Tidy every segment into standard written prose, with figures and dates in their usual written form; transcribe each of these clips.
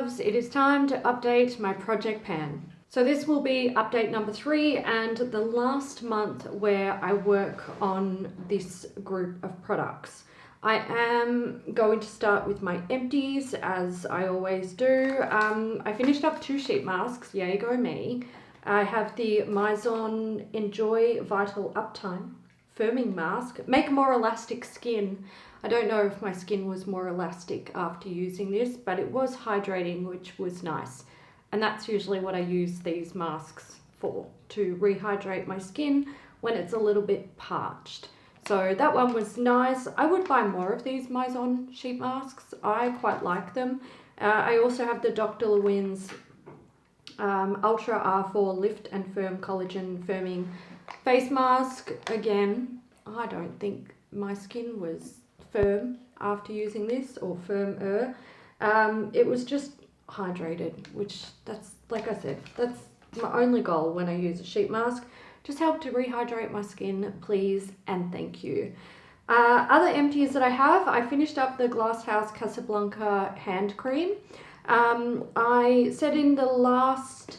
loves, it is time to update my project pan. So this will be update number 3 and the last month where I work on this group of products. I am going to start with my empties as I always do. I finished up 2 sheet masks, yay go me. I have the Mizon Enjoy Vital Uptime Firming Mask. Make more elastic skin. I don't know if my skin was more elastic after using this, but it was hydrating, which was nice. And that's usually what I use these masks for, to rehydrate my skin when it's a little bit parched. So that one was nice. I would buy more of these Mizon sheet masks. I quite like them. I also have the Dr. Lewin's Ultra R4 Lift and Firm Collagen Firming Face Mask. Again, I don't think my skin was firm after using this, or firmer. It was just hydrated, which that's, like I said, that's my only goal when I use a sheet mask. Just help to rehydrate my skin, please, and thank you. Other empties that I have, I finished up the Glass House Casablanca hand cream. I said in the last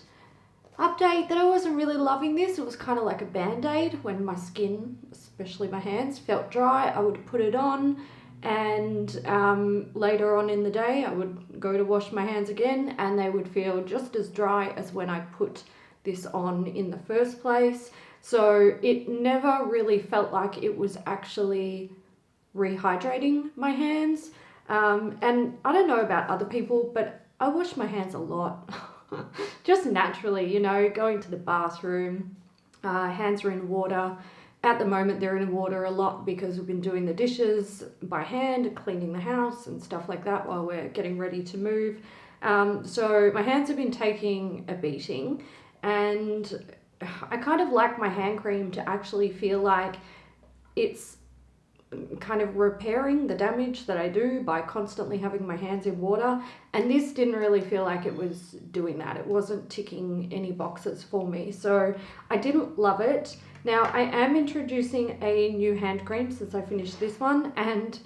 update that I wasn't really loving this. It was kind of like a band-aid. When my skin, especially my hands, felt dry, I would put it on, and later on in the day I would go to wash my hands again and they would feel just as dry as when I put this on in the first place. So it never really felt like it was actually rehydrating my hands. And I don't know about other people, but I wash my hands a lot. Just naturally, you know, going to the bathroom, hands are in water. At the moment they're in water a lot because we've been doing the dishes by hand, cleaning the house and stuff like that while we're getting ready to move. So my hands have been taking a beating, and I kind of like my hand cream to actually feel like it's kind of repairing the damage that I do by constantly having my hands in water, and this didn't really feel like it was doing that. It wasn't ticking any boxes for me, so I didn't love it. Now I am introducing a new hand cream since I finished this one, and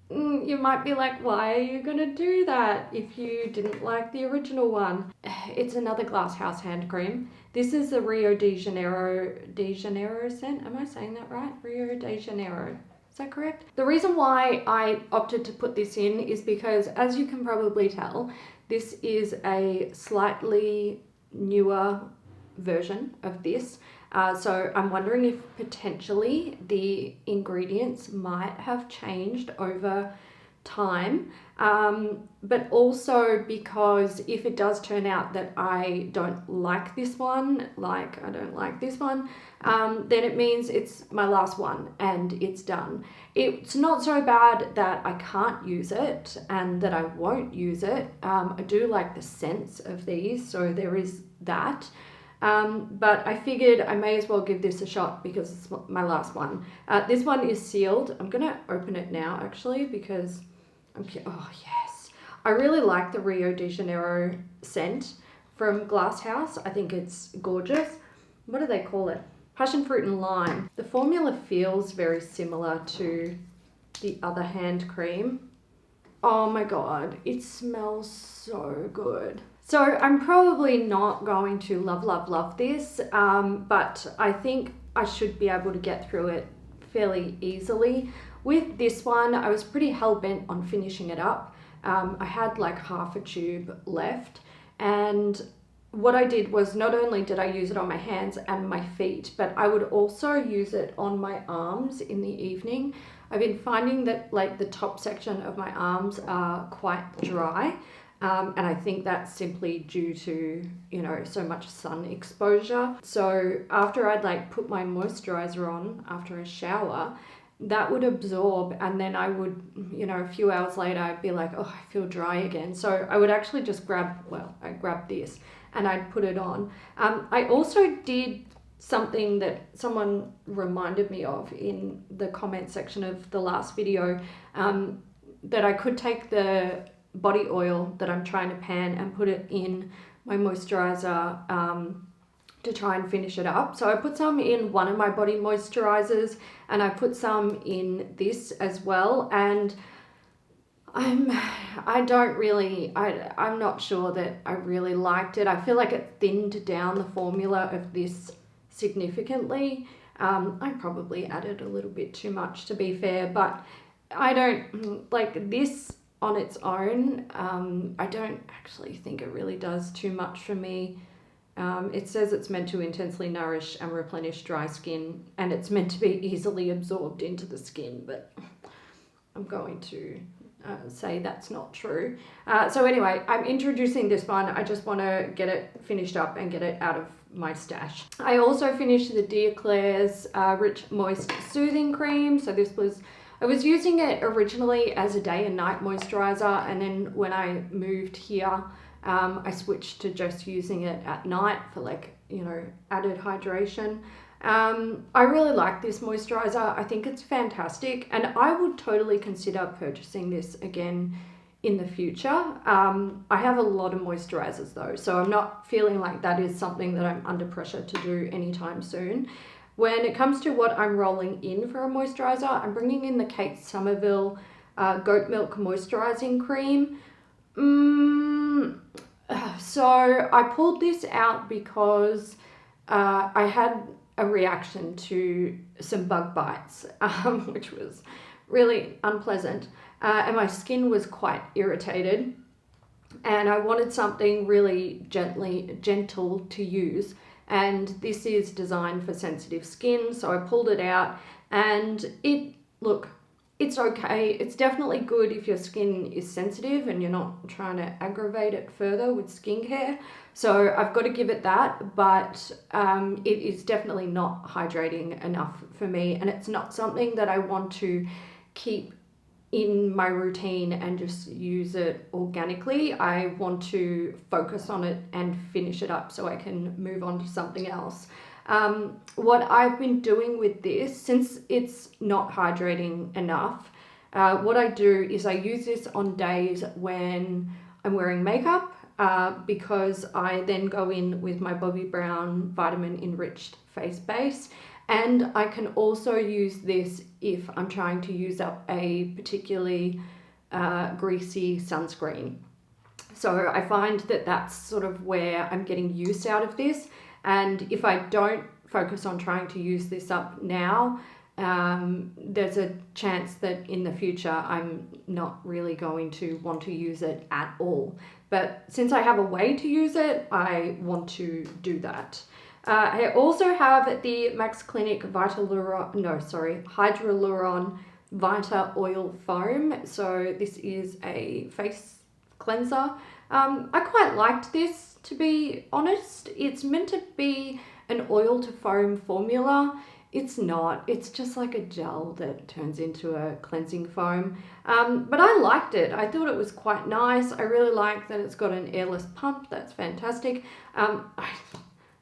you might be like, why are you gonna do that if you didn't like the original one? It's another Glass House hand cream. This is the Rio de Janeiro scent. Am I saying that right? Rio de Janeiro. Is that correct? The reason why I opted to put this in is because, as you can probably tell, this is a slightly newer version of this. So I'm wondering if potentially the ingredients might have changed over time, but also because if it does turn out that I don't like this one, then it means it's my last one and it's done. It's not so bad that I can't use it and that I won't use it. I do like the scents of these, so there is that. But I figured I may as well give this a shot because it's my last one. This one is sealed. I'm gonna open it now actually because oh yes, I really like the Rio de Janeiro scent from Glass House. I think it's gorgeous. What do they call it? Passion fruit and lime. The formula feels very similar to the other hand cream. Oh my god, it smells so good. So I'm probably not going to love this, but I think I should be able to get through it fairly easily. With this one, I was pretty hell-bent on finishing it up. I had like half a tube left, and what I did was not only did I use it on my hands and my feet, but I would also use it on my arms in the evening. I've been finding that like the top section of my arms are quite dry. And I think that's simply due to, you know, so much sun exposure. So after I'd like put my moisturizer on after a shower, that would absorb, and then I would, you know, a few hours later I'd be like, oh, I feel dry again. So I would actually just I grabbed this and I'd put it on. I also did something that someone reminded me of in the comment section of the last video, that I could take the body oil that I'm trying to pan and put it in my moisturizer to try and finish it up. So I put some in one of my body moisturizers and I put some in this as well, and I'm not sure that I really liked it. I feel like it thinned down the formula of this significantly. I probably added a little bit too much, to be fair, but I don't like this on its own. I don't actually think it really does too much for me. It says it's meant to intensely nourish and replenish dry skin, and it's meant to be easily absorbed into the skin, but I'm going to say that's not true. So anyway, I'm introducing this one. I just want to get it finished up and get it out of my stash. I also finished the Dear Claire's Rich Moist Soothing Cream. So I was using it originally as a day and night moisturizer, and then when I moved here, I switched to just using it at night for, like, you know, added hydration. I really like this moisturizer. I think it's fantastic, and I would totally consider purchasing this again in the future. I have a lot of moisturizers though, so I'm not feeling like that is something that I'm under pressure to do anytime soon. When it comes to what I'm rolling in for a moisturizer, I'm bringing in the Kate Somerville Goat Milk Moisturizing Cream. So I pulled this out because I had a reaction to some bug bites, which was really unpleasant, and my skin was quite irritated, and I wanted something really gentle to use, and this is designed for sensitive skin, so I pulled it out, and it's okay. It's definitely good if your skin is sensitive and you're not trying to aggravate it further with skincare. So I've got to give it that, but it is definitely not hydrating enough for me, and it's not something that I want to keep in my routine and just use it organically. I want to focus on it and finish it up so I can move on to something else. What I've been doing with this, since it's not hydrating enough, what I do is I use this on days when I'm wearing makeup, because I then go in with my Bobbi Brown vitamin enriched face base, and I can also use this if I'm trying to use up a particularly greasy sunscreen. So I find that that's sort of where I'm getting use out of this. And if I don't focus on trying to use this up now, there's a chance that in the future I'm not really going to want to use it at all. But since I have a way to use it, I want to do that. I also have the Max Clinic Hydroluron Vita Oil Foam. So this is a face cleanser. I quite liked this, to be honest. It's meant to be an oil to foam formula. It's not. It's just like a gel that turns into a cleansing foam. But I liked it. I thought it was quite nice. I really like that it's got an airless pump. That's fantastic. I'm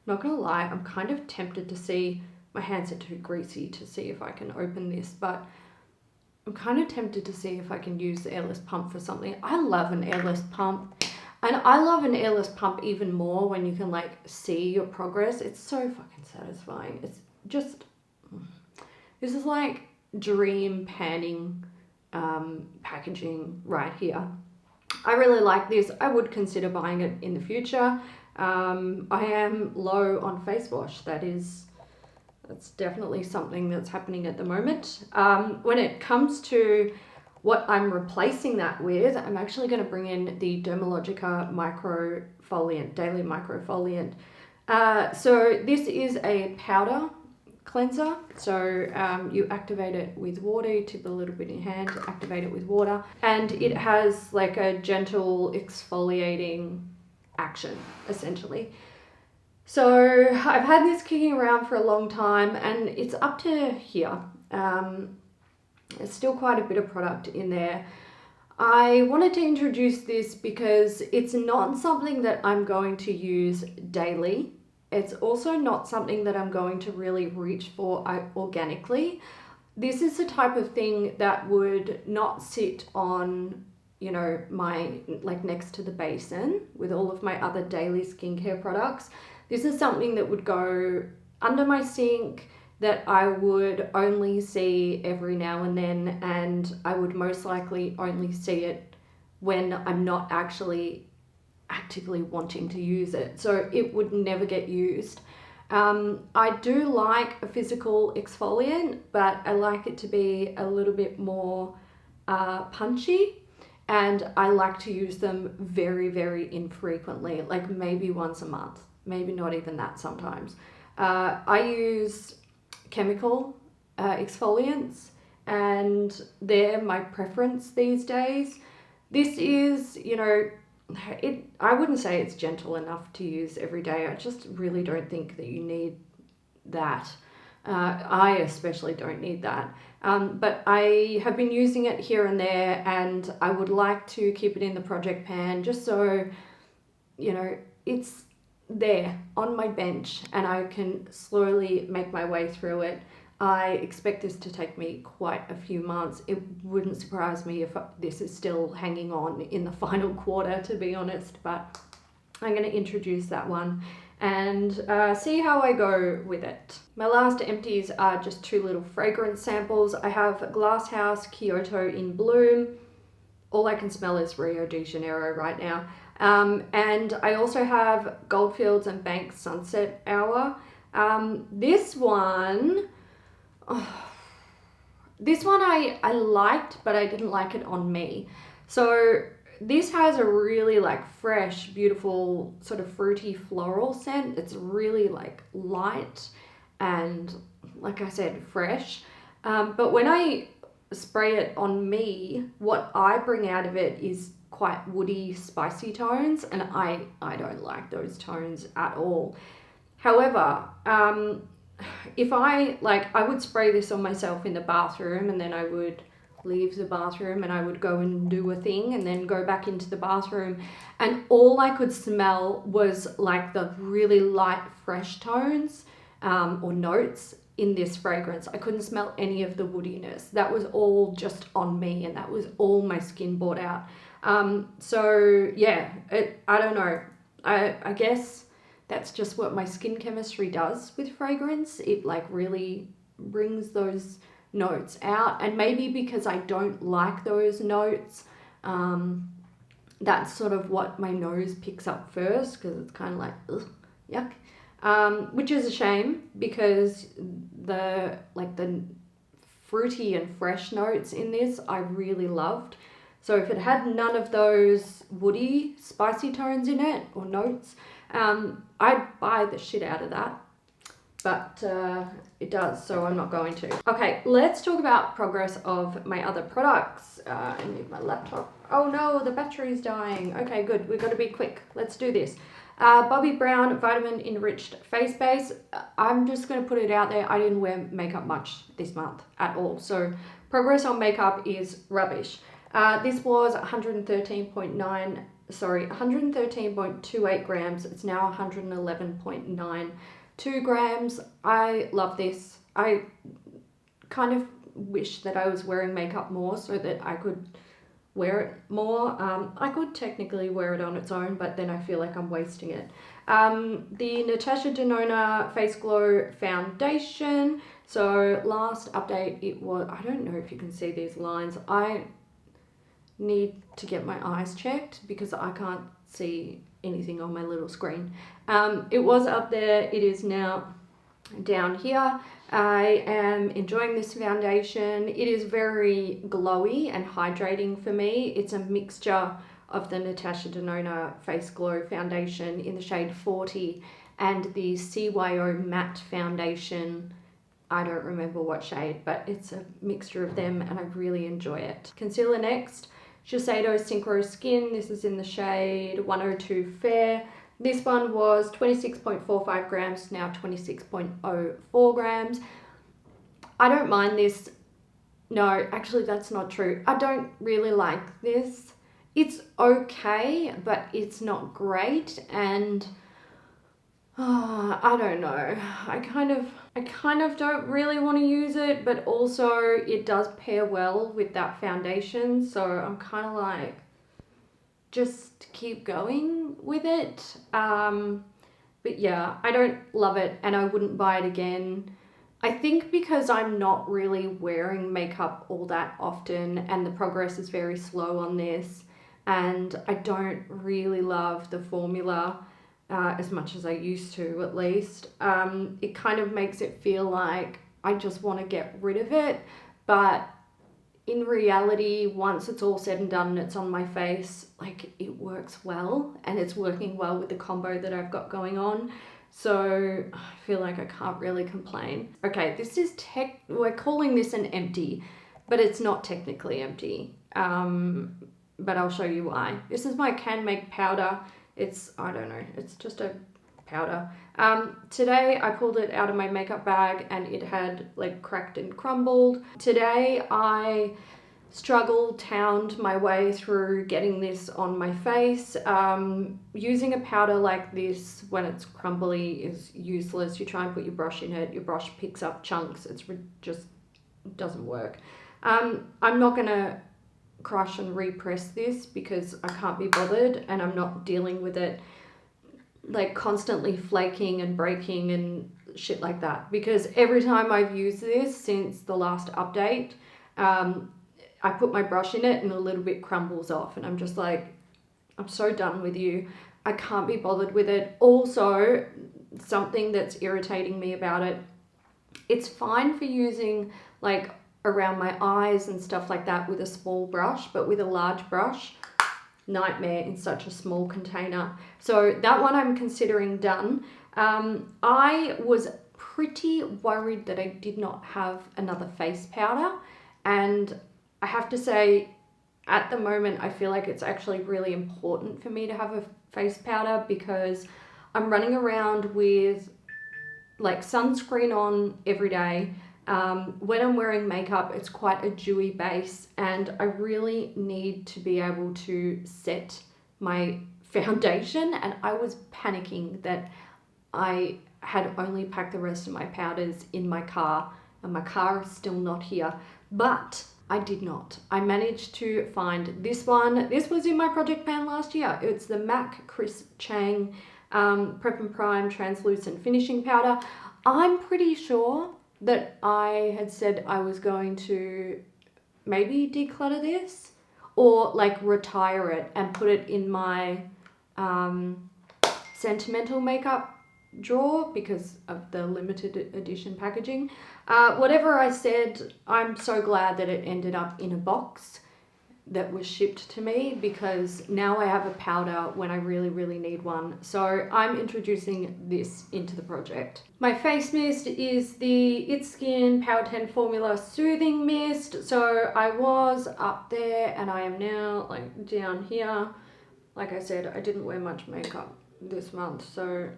not gonna lie, I'm kind of tempted to see, my hands are too greasy to see if I can open this, but I'm kind of tempted to see if I can use the airless pump for something. I love an airless pump. And I love an airless pump even more when you can, like, see your progress. It's so fucking satisfying. It's just, this is like dream panning packaging right here. I really like this. I would consider buying it in the future. I am low on face wash. That's definitely something that's happening at the moment. When it comes to what I'm replacing that with, I'm actually going to bring in the Dermalogica Microfoliant, Daily Microfoliant. So this is a powder cleanser. So you activate it with water, you tip a little bit in your hand, activate it with water, and it has like a gentle exfoliating action, essentially. So I've had this kicking around for a long time, and it's up to here. There's still quite a bit of product in there. I wanted to introduce this because it's not something that I'm going to use daily. It's also not something that I'm going to really reach for organically. This is the type of thing that would not sit on, you know, my, like, next to the basin with all of my other daily skincare products. This is something that would go under my sink that I would only see every now and then, and I would most likely only see it when I'm not actually actively wanting to use it. So it would never get used. I do like a physical exfoliant, but I like it to be a little bit more punchy, and I like to use them very, very infrequently, like maybe once a month, maybe not even that sometimes. I use chemical exfoliants, and they're my preference these days. This is, you know, I wouldn't say it's gentle enough to use every day. I just really don't think that you need that. I especially don't need that. But I have been using it here and there, and I would like to keep it in the project pan just so, you know, it's there on my bench and I can slowly make my way through it. I expect this to take me quite a few months. It wouldn't surprise me if this is still hanging on in the final quarter, to be honest, but I'm going to introduce that one and see how I go with it. My last empties are just 2 little fragrance samples. I have Glasshouse Kyoto in Bloom. All I can smell is Rio de Janeiro right now. And I also have Goldfields and Banks Sunset Hour. This one I liked, but I didn't like it on me. So this has a really like fresh, beautiful, sort of fruity floral scent. It's really like light and, like I said, fresh. But when I spray it on me, what I bring out of it is quite woody, spicy tones, and I don't like those tones at all. However, if I would spray this on myself in the bathroom, and then I would leave the bathroom and I would go and do a thing and then go back into the bathroom, and all I could smell was like the really light fresh tones or notes in this fragrance. I couldn't smell any of the woodiness. That was all just on me, and that was all my skin brought out. So yeah, I don't know. I guess that's just what my skin chemistry does with fragrance. It like really brings those notes out, and maybe because I don't like those notes, that's sort of what my nose picks up first, because it's kind of like, ugh, yuck, which is a shame, because the fruity and fresh notes in this I really loved. So if it had none of those woody, spicy tones in it, or notes, I'd buy the shit out of that. But it does, so I'm not going to. Okay, let's talk about progress of my other products. I need my laptop. Oh no, the battery's dying. Okay, good. We've got to be quick. Let's do this. Bobbi Brown Vitamin Enriched Face Base. I'm just going to put it out there. I didn't wear makeup much this month at all. So progress on makeup is rubbish. This was 113.28 grams. It's now 111.92 grams. I love this. I kind of wish that I was wearing makeup more so that I could wear it more. I could technically wear it on its own, but then I feel like I'm wasting it. The Natasha Denona Face Glow Foundation. So last update, it was, I don't know if you can see these lines. I need to get my eyes checked because I can't see anything on my little screen. It was up there. It is now down here. I am enjoying this foundation. It is very glowy and hydrating for me. It's a mixture of the Natasha Denona Face Glow Foundation in the shade 40 and the CYO Matte Foundation. I don't remember what shade, but it's a mixture of them and I really enjoy it. Concealer next. Shiseido Synchro Skin. This is in the shade 102 Fair. This one was 26.45 grams, now 26.04 grams. I don't mind this. No, actually that's not true. I don't really like this. It's okay, but it's not great, and I don't know. I kind of don't really want to use it, but also it does pair well with that foundation, so I'm kind of like, just keep going with it. But yeah, I don't love it and I wouldn't buy it again. I think because I'm not really wearing makeup all that often and the progress is very slow on this, and I don't really love the formula as much as I used to, at least, it kind of makes it feel like I just want to get rid of it. But in reality, once it's all said and done and it's on my face, like, it works well, and it's working well with the combo that I've got going on. So I feel like I can't really complain. Okay, this is we're calling this an empty, but it's not technically empty. But I'll show you why. This is my Can Make powder. It's, I don't know, it's just a powder. Today I pulled it out of my makeup bag and it had like cracked and crumbled. Today I towned my way through getting this on my face. Using a powder like this when it's crumbly is useless. You try and put your brush in it, your brush picks up chunks. It's just doesn't work. I'm not gonna crush and repress this because I can't be bothered, and I'm not dealing with it like constantly flaking and breaking and shit like that, because every time I've used this since the last update, I put my brush in it and a little bit crumbles off, and I'm just like, I'm so done with you. I can't be bothered with it. Also, something that's irritating me about it, it's fine for using like around my eyes and stuff like that with a small brush, but with a large brush, nightmare in such a small container. So that one I'm considering done. I was pretty worried that I did not have another face powder, and I have to say, at the moment, I feel like it's actually really important for me to have a face powder because I'm running around with like sunscreen on every day. When I'm wearing makeup, it's quite a dewy base, and I really need to be able to set my foundation, and I was panicking that I had only packed the rest of my powders in my car, and my car is still not here, but I did not. I managed to find this one. This was in my project pan last year. It's the MAC Chris Chang Prep and Prime Translucent Finishing Powder. I'm pretty sure that I had said I was going to maybe declutter this or like retire it and put it in my sentimental makeup drawer because of the limited edition packaging. Whatever I said, I'm so glad that it ended up in a box that was shipped to me, because now I have a powder when I really, really need one. So I'm introducing this into the project. My face mist is the It's Skin Power 10 Formula Soothing Mist. So I was up there and I am now like down here. Like I said, I didn't wear much makeup this month, so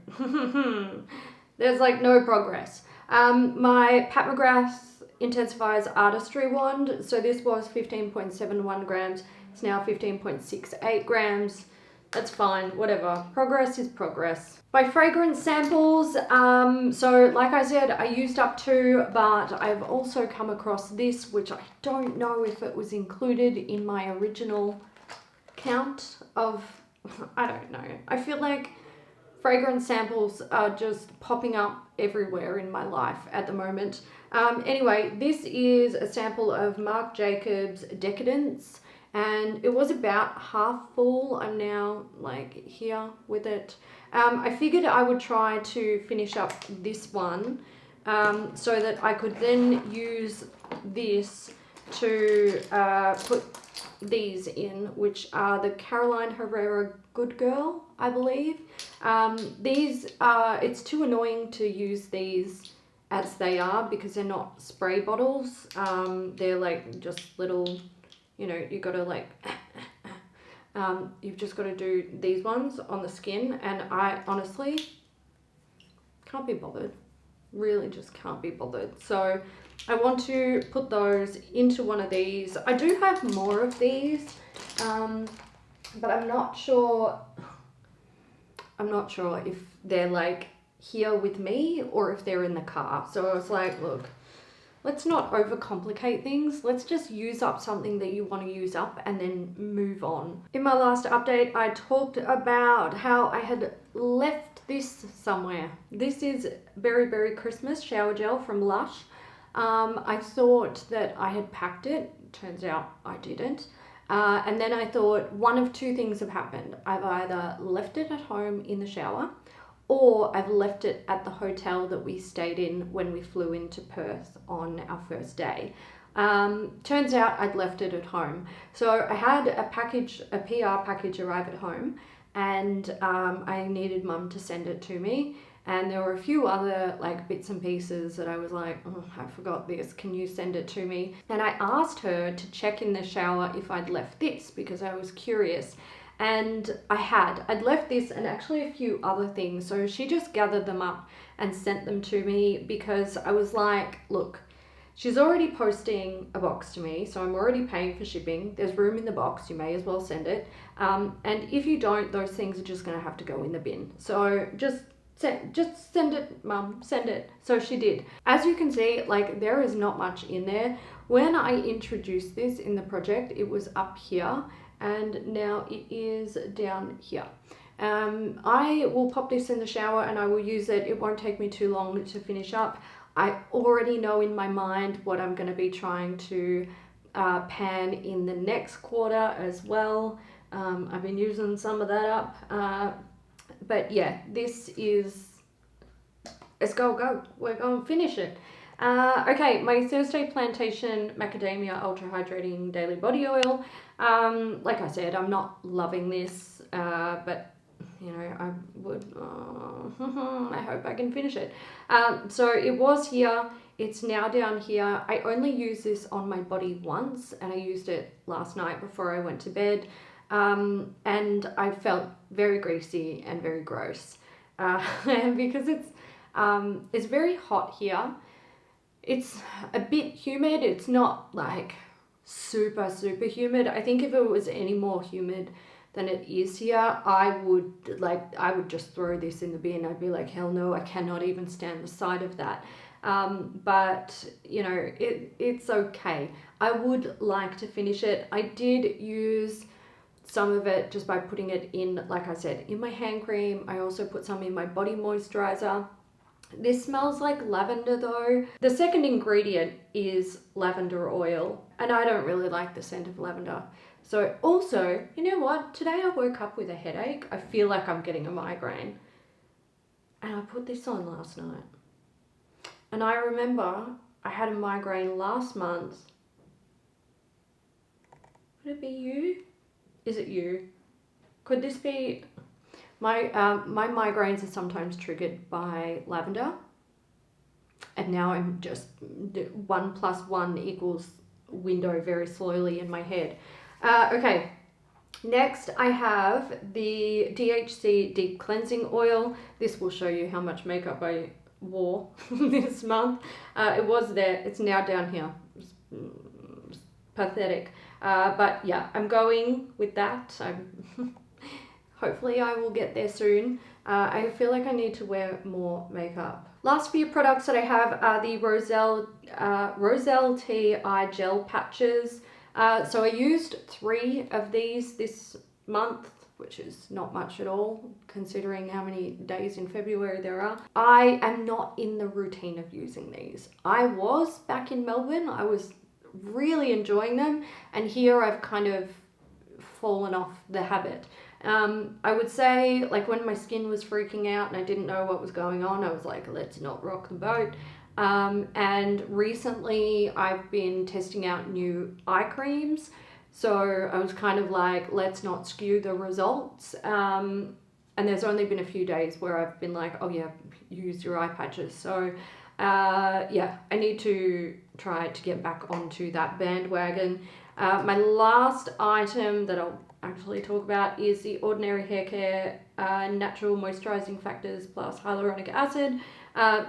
there's like no progress. My Pat McGrath Intensifies Artistry Wand. So this was 15.71 grams. It's now 15.68 grams. That's fine, whatever. Progress is progress. My fragrance samples. So like I said, I used up 2, but I've also come across this, which I don't know if it was included in my original count of, I don't know. I feel like fragrance samples are just popping up everywhere in my life at the moment. Anyway, this is a sample of Marc Jacobs Decadence, and it was about half full. I'm now like here with it. I figured I would try to finish up this one so that I could then use this to put these in, which are the Caroline Herrera Good Girl, I believe. These are, it's too annoying to use these as they are because they're not spray bottles. They're like just little, you know, you gotta like, you've just got to do these ones on the skin, and I honestly can't be bothered. Really just can't be bothered. So I want to put those into one of these. I do have more of these, but I'm not sure if they're like here with me or if they're in the car. So I was like, look, let's not overcomplicate things. Let's just use up something that you want to use up and then move on. In my last update, I talked about how I had left this somewhere. This is Berry Berry Christmas shower gel from Lush. I thought that I had packed it. Turns out I didn't. And then I thought one of two things have happened. I've either left it at home in the shower, or I've left it at the hotel that we stayed in when we flew into Perth on our first day. Turns out I'd left it at home. So I had a PR package arrive at home, and I needed Mum to send it to me. And there were a few other like bits and pieces that I was like, oh, I forgot this, can you send it to me? And I asked her to check in the shower if I'd left this, because I was curious. And I'd left this and actually a few other things. So she just gathered them up and sent them to me, because I was like, look, she's already posting a box to me, so I'm already paying for shipping. There's room in the box, you may as well send it. And if you don't, those things are just gonna have to go in the bin. So just send it, Mum, send it. So she did. As you can see, like, there is not much in there. When I introduced this in the project, it was up here, and now it is down here. I will pop this in the shower and I will use it. It won't take me too long to finish up. I already know in my mind what I'm going to be trying to pan in the next quarter as well. I've been using some of that up. But yeah, this is, let's go. We're going to finish it. Okay, my Thursday Plantation Macadamia Ultra Hydrating Daily Body Oil. Like I said, I'm not loving this, but you know, I would, I hope I can finish it. So it was here, it's now down here. I only use this on my body once, and I used it last night before I went to bed. And I felt very greasy and very gross, because it's very hot here. It's a bit humid. It's not like super humid. I think if it was any more humid than it is here, I would just throw this in the bin. I'd be like, hell no, I cannot even stand the sight of that. But you know, it's okay. I would like to finish it. I did use some of it just by putting it in, like I said, in my hand cream. I also put some in my body moisturizer. This smells like lavender though. The second ingredient is lavender oil, and I don't really like the scent of lavender. So also, you know what? Today I woke up with a headache. I feel like I'm getting a migraine. And I put this on last night. And I remember I had a migraine last month. Would it be you? Is it you? Could this be... My migraines are sometimes triggered by lavender. And now I'm just 1 + 1 = window very slowly in my head. Okay, next I have the DHC Deep Cleansing Oil. This will show you how much makeup I wore this month. It was there, it's now down here. It's pathetic. But yeah, I'm going with that. Hopefully I will get there soon. I feel like I need to wear more makeup. Last few products that I have are the Roselle Tea Eye Gel Patches. So I used 3 of these this month, which is not much at all considering how many days in February there are. I am not in the routine of using these. I was back in Melbourne. I was really enjoying them, and here I've kind of fallen off the habit. I would say, like, when my skin was freaking out and I didn't know what was going on, I was like, let's not rock the boat. And recently I've been testing out new eye creams, so I was kind of like, let's not skew the results. And there's only been a few days where I've been like, oh yeah, use your eye patches. So yeah, I need to try to get back onto that bandwagon. My last item that I'll actually talk about is the Ordinary Hair Care Natural Moisturizing Factors plus Hyaluronic Acid.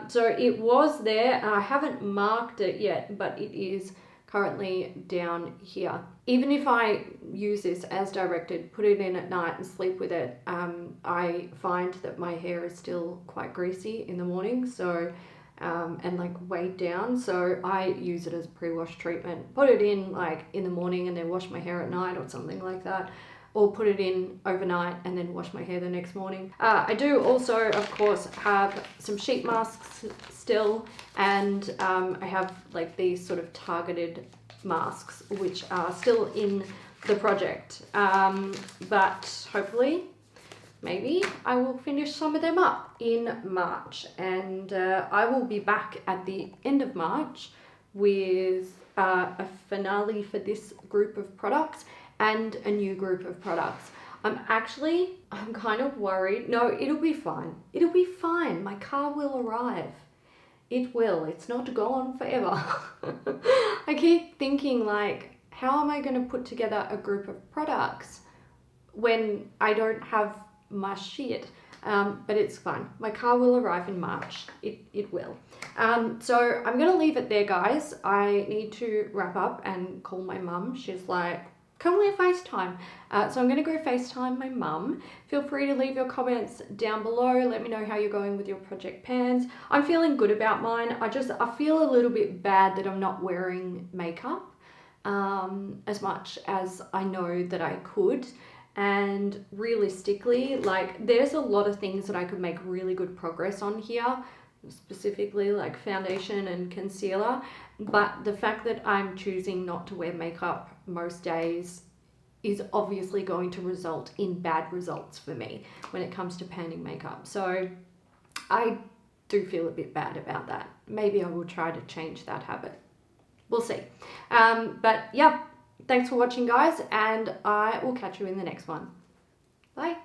So it was there. I haven't marked it yet, but it is currently down here. Even if I use this as directed, put it in at night and sleep with it, I find that my hair is still quite greasy in the morning. So and like weighed down. So I use it as pre-wash treatment. Put it in like in the morning and then wash my hair at night or something like that. Or put it in overnight and then wash my hair the next morning. I do also, of course, have some sheet masks still, and I have like these sort of targeted masks which are still in the project. But hopefully, maybe I will finish some of them up in March, and I will be back at the end of March with a finale for this group of products and a new group of products. I'm kind of worried. No, it'll be fine. It'll be fine. My car will arrive. It will. It's not gone forever. I keep thinking like, how am I going to put together a group of products when I don't have my shit? But it's fine. My car will arrive in March. It will. So I'm going to leave it there, guys. I need to wrap up and call my mum. She's like, can we FaceTime? So I'm going to go FaceTime my mum. Feel free to leave your comments down below. Let me know how you're going with your project pans. I'm feeling good about mine. I feel a little bit bad that I'm not wearing makeup as much as I know that I could. And realistically, like, there's a lot of things that I could make really good progress on here, specifically like foundation and concealer. But the fact that I'm choosing not to wear makeup most days is obviously going to result in bad results for me when it comes to panning makeup. So I do feel a bit bad about that. Maybe I will try to change that habit. We'll see. But yeah, thanks for watching, guys, and I will catch you in the next one. Bye.